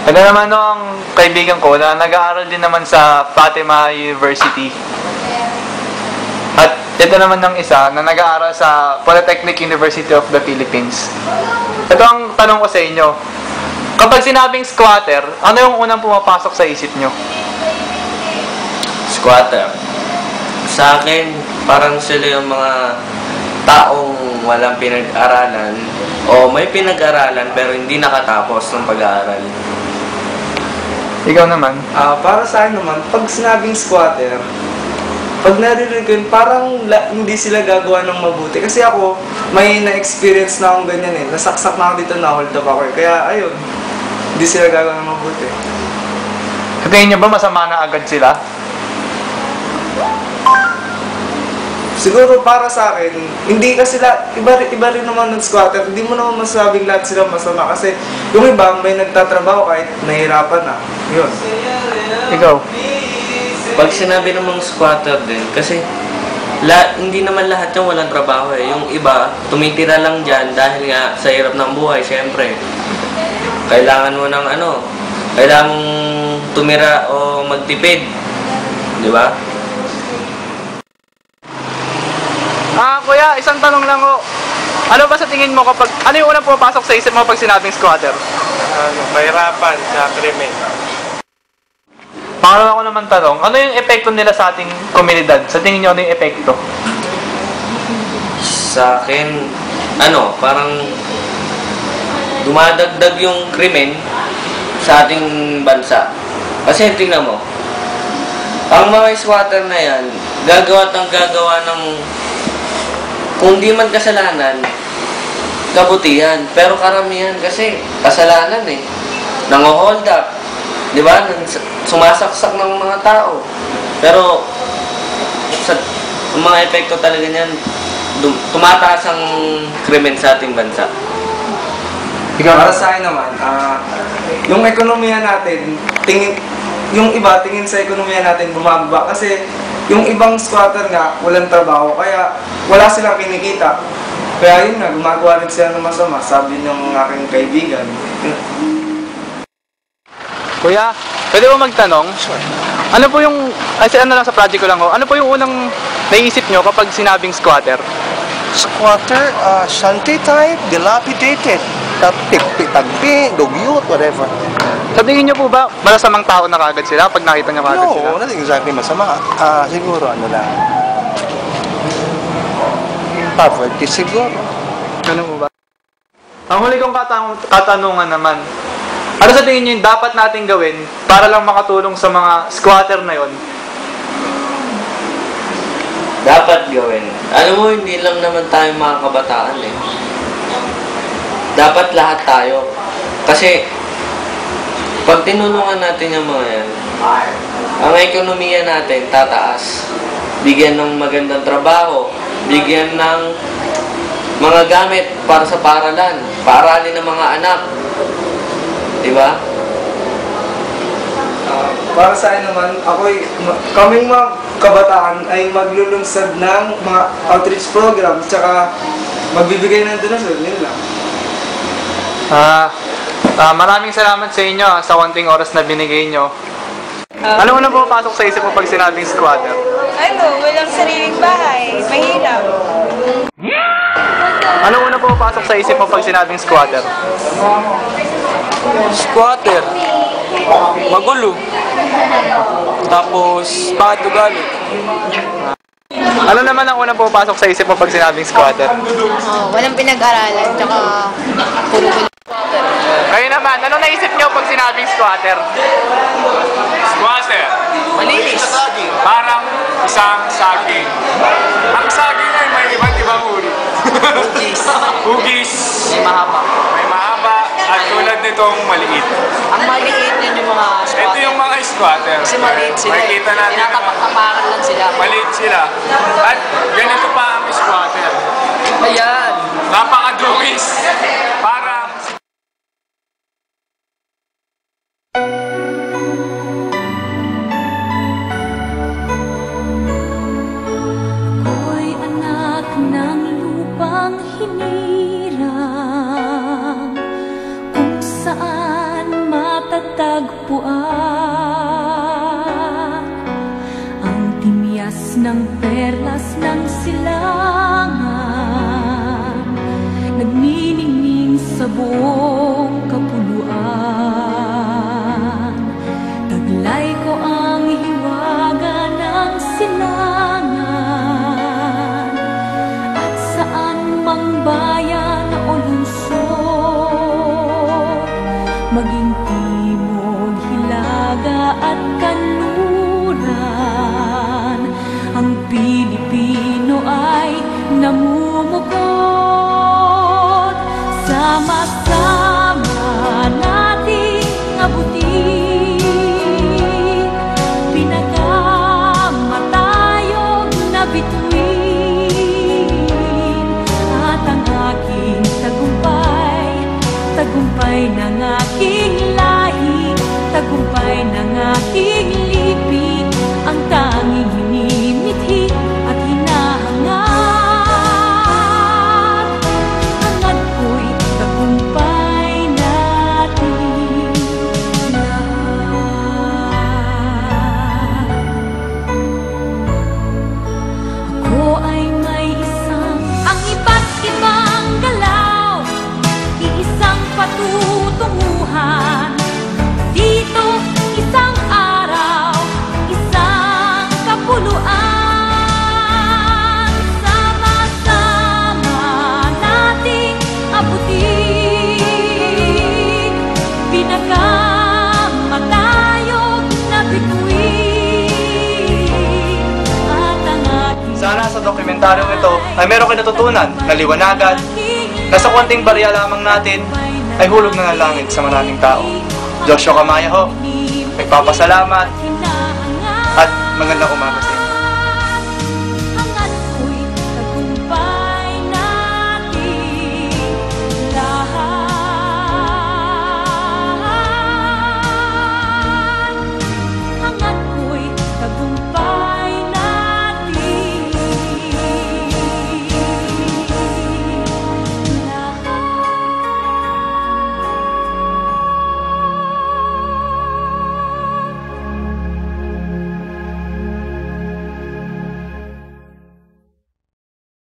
Ito naman ang kaibigan ko na nag-aaral din naman sa Fatima University. At ito naman ng isa na nag-aaral sa Polytechnic University of the Philippines. Ito ang tanong ko sa inyo. Kapag sinabing squatter, ano yung unang pumapasok sa isip nyo? Squatter. Sa akin, parang sila yung mga taong walang pinag-aralan o may pinag-aralan pero hindi nakatapos ng pag-aaral. Ikaw naman? Para sa akin naman, pag sinabing squatter, pag narinig ko yun, parang hindi sila gagawa ng mabuti. Kasi ako, may na-experience na akong ganyan eh. Nasaksak na ako dito, na-hold up ako eh. Kaya ayun, hindi sila gagawa ng mabuti. Sa tingin nyo ba masama na agad sila? Siguro para sa akin, hindi kasi iba rin naman ng squatter. Hindi mo naman masabing lahat sila masama. Kasi yung iba, may nagtatrabaho kahit nahihirapan na. Yun. Ikaw? Pag sinabi namang squatter din, kasi hindi naman lahat yung walang trabaho eh. Yung iba, tumitira lang dyan dahil nga sa hirap ng buhay, syempre. Kailangan mo ng kailangan mong tumira o magtipid. Di ba? Kuya, isang tanong lang ho. Ano ba sa tingin mo ano yung unang pumapasok sa isip mo pag sinabing squatter? Kahirapan sa krimen. Pangalawa ko naman tanong, ano yung epekto nila sa ating komunidad? Sa tingin nyo, ano yung epekto? Sa akin, parang dumadagdag yung krimen sa ating bansa. Kasi tingnan mo, ang mga squatter na yan, gagawa ng kung di man kasalanan, kabutihan. Pero karamihan kasi kasalanan eh. Nang-hold up. Di ba? Sumasaksak ng mga tao. Pero mga epekto talaga niyan, tumataas ang krimen sa ating bansa. Para sa akin naman, yung ekonomiya natin, yung iba tingin sa ekonomiya natin bumababa kasi yung ibang squatter nga walang trabaho kaya wala silang kinikita. Kaya yun nga, gumagawa rin sila ng masama, sabi ng aking kaibigan. Kuya, pwede mo magtanong? Sure. Ano po yung, sa project ko lang ho, ano po yung unang naisip nyo kapag sinabing squatter? Squatter, shanty type, dilapidated, tagpi, dugyot, whatever. Sa tingin nyo po ba, masamang tao na kagad sila pag nakita nyo kagad sila? No, nothing exactly masama. Siguro lang. Poverty siguro. Ano po ba? Ang huli kong katanungan naman, ano sa tingin nyo yung dapat natin gawin para lang makatulong sa mga squatter na yon? Dapat gawin. Alam mo, hindi lang naman tayo mga kabataan eh. Dapat lahat tayo. Kasi, pag tinulungan natin yung mga yan, ang ekonomiya natin tataas. Bigyan ng magandang trabaho, bigyan ng mga gamit para sa paaralan, paaralin ng mga anak. Diba? Para sa akin naman, kaming mga kabataan ay maglulunsad ng mga outreach program tsaka magbibigay ng donasyon, yun lang. Maraming salamat sa inyo sa konting oras na binigay nyo. Ano na po pasok sa isip mo pag sinabing squatter? Walang sariling bahay, mahirap. Ano una po pasok sa isip mo pag sinabing squatter? Squatter, magulo. Tapos, bakit ugali? Ano naman ang unang pumapasok sa isip mo pag sinabing squatter? Walang pinag-aralan, tsaka puro gulo. Kayo naman, ano naisip nyo pag sinabing squatter? Squatter. Malinis. Parang isang saging. Ang saging ay may iba't ibang uri. Hugis. May mahaba. May mahaba at tulad nitong maliit. Ang maliit din yung mga squatter. Ito yung mga squatter. Kasi maliit sila. Makikita natin na tinatapak-tapakan lang sila. maliit sila. At ganito pa ang squatter. Ayan. Napakadungis. Parang Ako'y anak ng lupang hinirang, kung saan matatag natagpuan ang timyas ng perlas ng silangan, nagniningning sa buong kapuluan. Taglay ko ang hiwaga ng silangan, at saan mang bayan o lungsod, maging timog, hilaga at kanluran, ang Pilipino ay namumukod. Sama-sama nating abutin pinagkamatayog na bituin, at ang aking tagumpay, tagumpay ng aking lahi, tagumpay ng aking lipi, ang tanging hinimithi at hinahangad. Hangad ko'y tagumpay natin lahat. Ako ay may isang, ang iba't ibang galaw, iisang patutunguhan. Dito, isang araw, isang kapuluan. Sama-sama nating abutin pinagkamatayog na bituin, at ang aking Sana sa dokumentaryong ito ay meron kayo natutunan na liwanagan na sa konting barya lamang natin ay hulog na ng langit sa maraming tao. Joshua Kamaya ho, nagpapasalamat at magandang umaga sa inyo. hangad ko'y tagumpay natin lahat. Hangad ko'y tagumpay